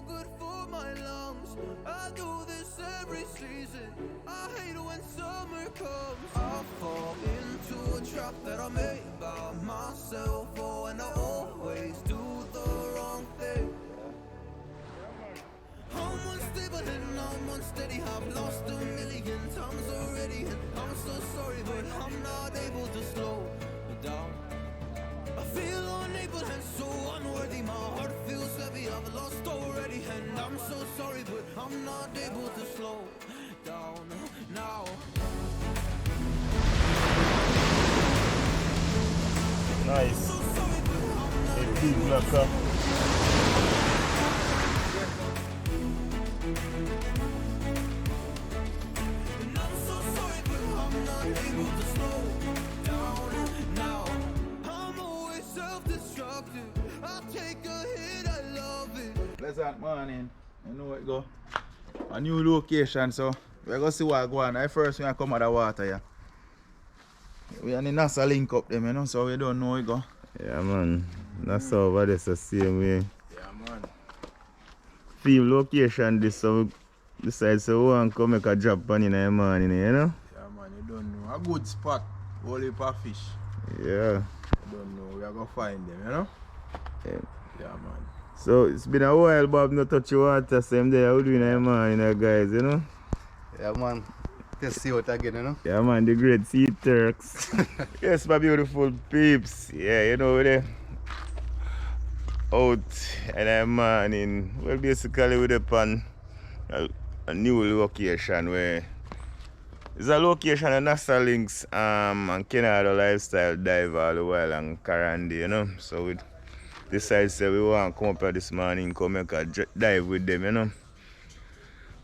good for my lungs. I do this every season. I hate when summer comes. I fall into a trap that I made by myself. Oh, and I always do the wrong thing. I'm unstable and I'm unsteady. I've lost a million times already, and I'm so sorry, but I'm not able to slow down. I feel unable and so unworthy. My heart feels heavy. I've lost already, and I'm so sorry, but I'm not able to slow down now. Nice. A big blocker. Pleasant morning. You know where it go. A new location, so we're gonna see what go on. I first when I come out of the water, yeah. We are in the Nasalinks up them, you know, so we don't know where it go. Yeah man. That's over there the same way. Yeah man. Field location this, so we decide so we want to come make a drop on in the morning, you know? Yeah man, you don't know. A good spot. Whole heap of fish. Yeah. You don't know. We are gonna find them, you know? Yeah man. So it's been a while, Bob, not touch the water. Same day, how doing the morning, guys, you know? Yeah man. Let's see what again, you know? Yeah man, the great sea Turks. Yes, my beautiful peeps. Yeah, you know, we're out in the morning. Well, basically, we're upon a new location where it's a location of Nasalinks and Canada lifestyle dive all the while and Kirundie, you know. So we decided say we want to come up here this morning, come make a dive with them, you know.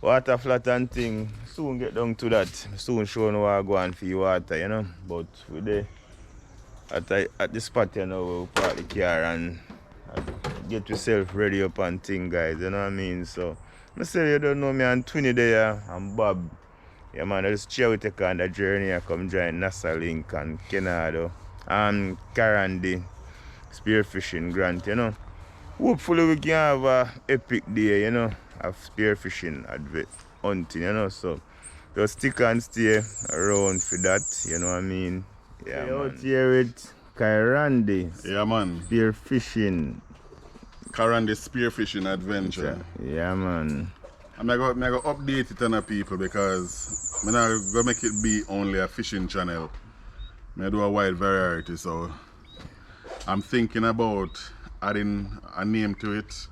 Water flat and thing, soon get down to that. Soon show you what I go on for the water, you know. But we there at the spot, you know, we'll park the car and get yourself ready up and thing, guys, you know what I mean? So I say you don't know me and Twinny there and Bob. Yeah man, I just chill with take on the journey. I come join Nasalinks and Canada and Kirundie Spearfishing Grant, you know. Hopefully we can have a epic day, you know, of spearfishing hunting, you know. So just stick and stay around for that, you know what I mean? Yeah, man. Out here with Kirundie. Yeah man. Spearfishing. Kirundie Spearfishing Adventure. Yeah man. I'm going to update it on the people because I'm not going to make it be only a fishing channel. I do a wide variety, so I'm thinking about adding a name to it.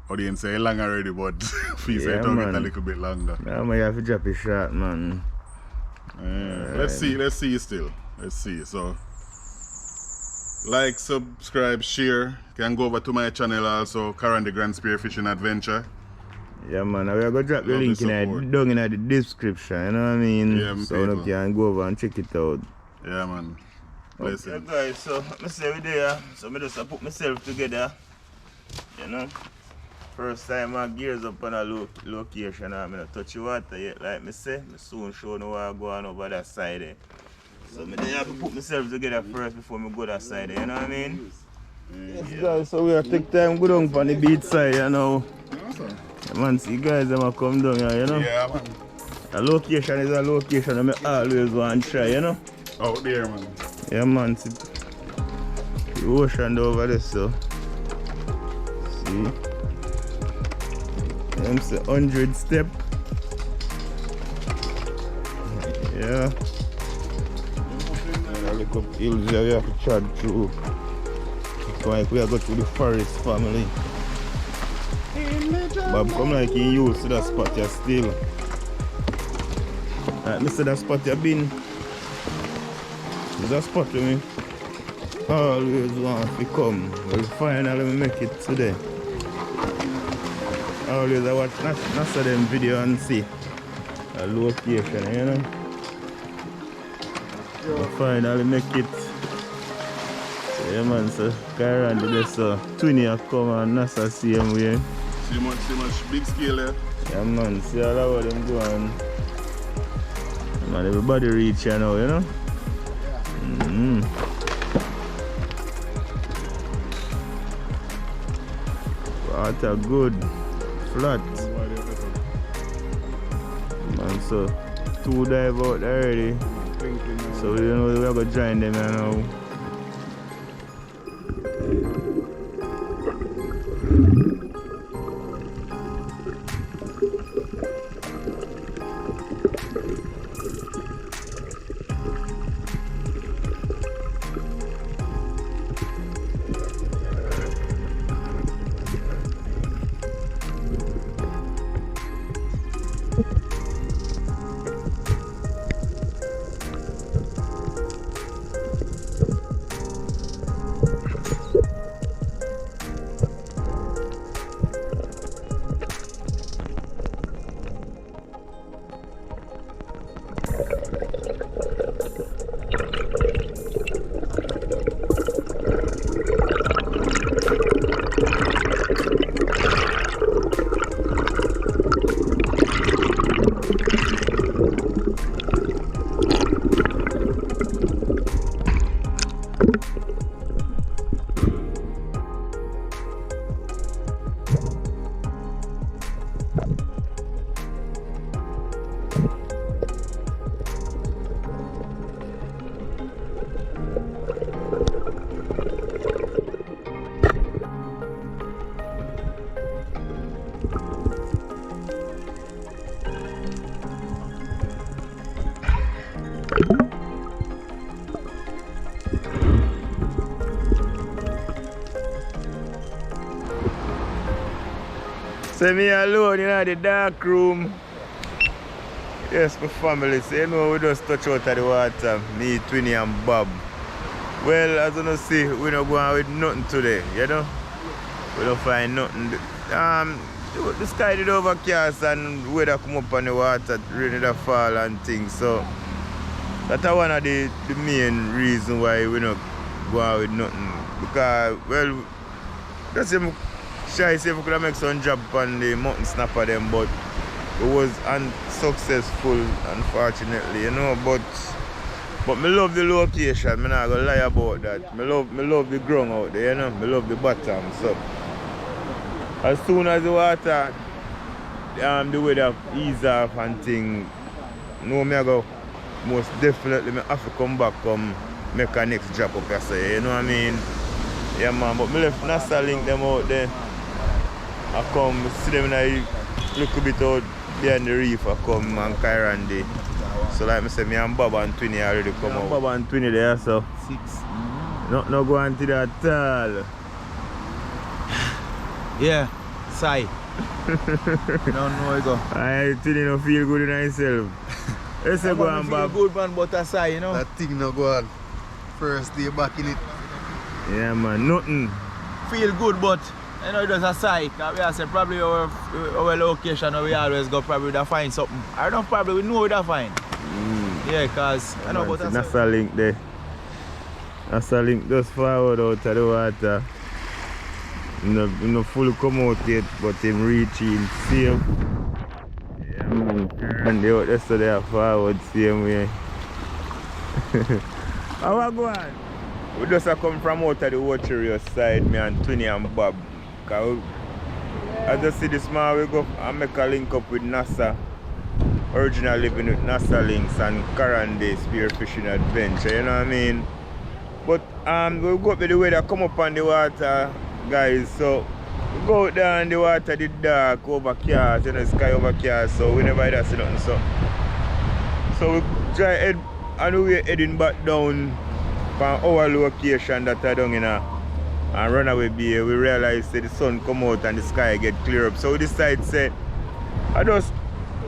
Audience say long already, but please say it a little bit longer. Yeah, man, you have to drop it short, man. Let's see still. Let's see. So like, subscribe, share. You can go over to my channel also, Kirundie Grant Spearfishing Adventure. Yeah man, we are going to drop the link down in the description, you know what I mean? Yeah, so you can go over and check it out. Yeah man. Okay guys, so I say we there, so I just put myself together, you know. First time my gears up on a location, I'm not touch the water yet, like I say, I soon show you what I go on over that side there. So I have to put myself together first before I go that side there, you know what I mean? Yes guys, so we have to take time go down from the beach side, you know. Awesome. Yeah, man, see guys, I'm come down here, you know? Yeah, man. A location is a location I always want to try, you know? Out there, man. Yeah, man. See the ocean over there, so. See? It's a 100 step. Yeah. And I look up hills there, we have to chart through. Like we are going to the forest family. Bob come like he used to that spot here still. Like I said, that spot you been. There's a spot with me. Always want to come. Well, finally we make it today. Always I watch Nasa them video and see a location, you know. We finally make it. Yeah man, so Kirundie there, so Twinny come and Nasa same way. See much big scale there? Yeah man, see all of them go on. Man, everybody reach here now, you know? Water good, flat. And so 2 dive out already. So we know we are going to join them now. So me alone in the dark room. Yes, my family. So you know we just touch out of the water. Me, Twinny and Bob. Well, as you know see, we don't go on with nothing today, you know? We don't find nothing. The sky did overcast and weather come up on the water, rain did fall and things. So that's one of the main reason why we don't go on with nothing. Because, well, that's him. Shy say we could have make some job on the mountain snapper them, but it was unsuccessful, unfortunately, you know. But me love the location, I'm not gonna lie about that. Me love the ground out there, you know. Me love the bottom. So as soon as the water the weather ease off and thing, no me I go most definitely me have to come back make a next drop up here, you know what I mean? Yeah man, but me left Nasalinks them out there. I come see them in a little bit out behind the reef. I come and Kirundie. So like I said, me and Bob and Twinny already come out. Bob and Twinny there, so 6. No go on to that at all. Yeah, sigh. No I go. I Twinny no feel good in himself. Let's go on, Bob. Feel good man, but a sigh, you know. That thing no go on. First day back in it. Yeah man, nothing. Feel good, but you know, it was a sigh. We have said probably our location where we always go, probably we'll find something. I don't probably, we know we'll find. Yeah, because I know about that. Nasalinks there. Nasalinks just forward out of the water. No fully come out yet, but him reaching safe. Yeah, man. And they out yesterday are forward same way. How I go on? We just come from out of the watery side, me and Twinny and Bob. Cause as you see this man, we go and make a link up with NASA. Originally living with Nasalinks and Kirundie Spearfishing Adventure, you know what I mean? But we go up with the weather come up on the water, guys. So we go out there and the water the dark overcast, you know, sky overcast, so we never did see nothing. So we try head and we're heading back down from our location that I down in and Runaway Bay. We realize that the sun come out and the sky get clear up. So we decide say I just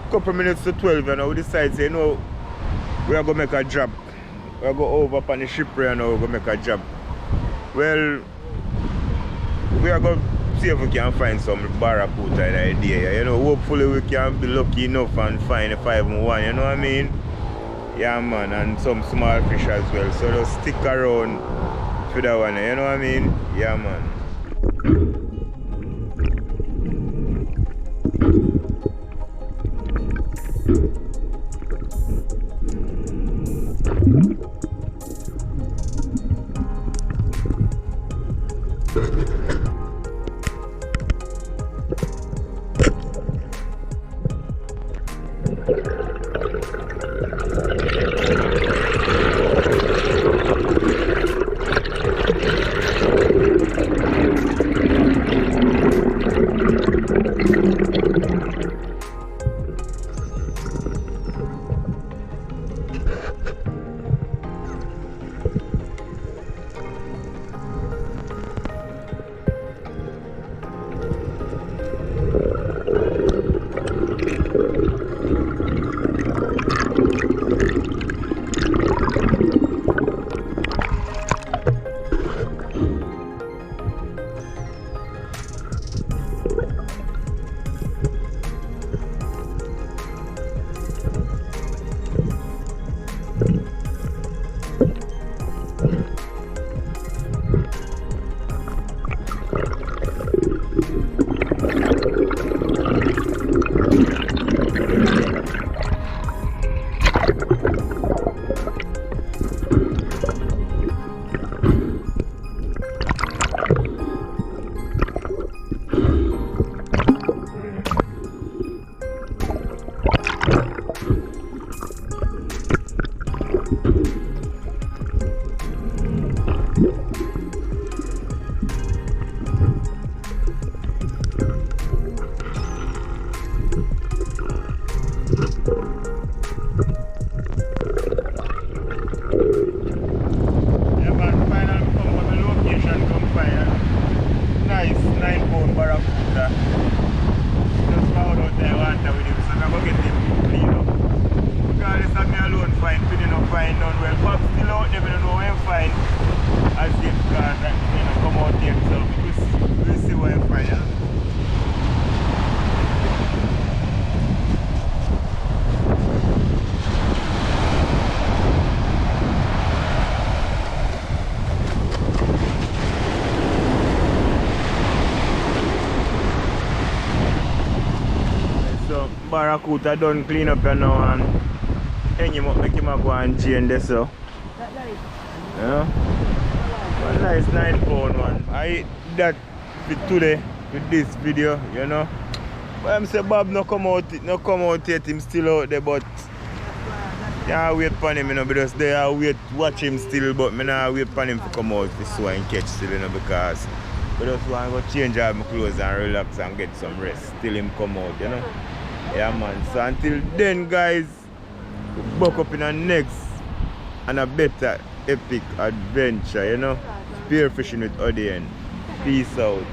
couple minutes to 12 and we decide say no, we are gonna make a drop. We are go over up on the ship and now we're gonna make a drop. Well, we are gonna see if we can find some barracuda in the area. You know, hopefully we can be lucky enough and find a 5-1, you know what I mean? Yeah man, and some small fish as well. So just stick around for that one, you know what I mean? Yeah man. 9-pound barracuda. Just found out there water with him, so I'm going to get him clean up. Regardless of me alone find, we don't find none. Well, Bob still out there, we don't know where to find. As if God come out here, so we'll see where to find. Barracuda done clean up here now and hang him up, make him go and chain this so. Yeah. One nice 9-pound one. I eat that with today with this video, you know. But I'm say Bob no come out yet, him still out there, but yeah, wait for him, you know, because they are watch him still, but me nah wait for him to come out this one and catch still, you know, because I just want to go change all my clothes and relax and get some rest till him come out, you know. Yeah man, so until then guys, we'll buck up in the next and a better epic adventure, you know. Spearfishing with Odane. Peace out.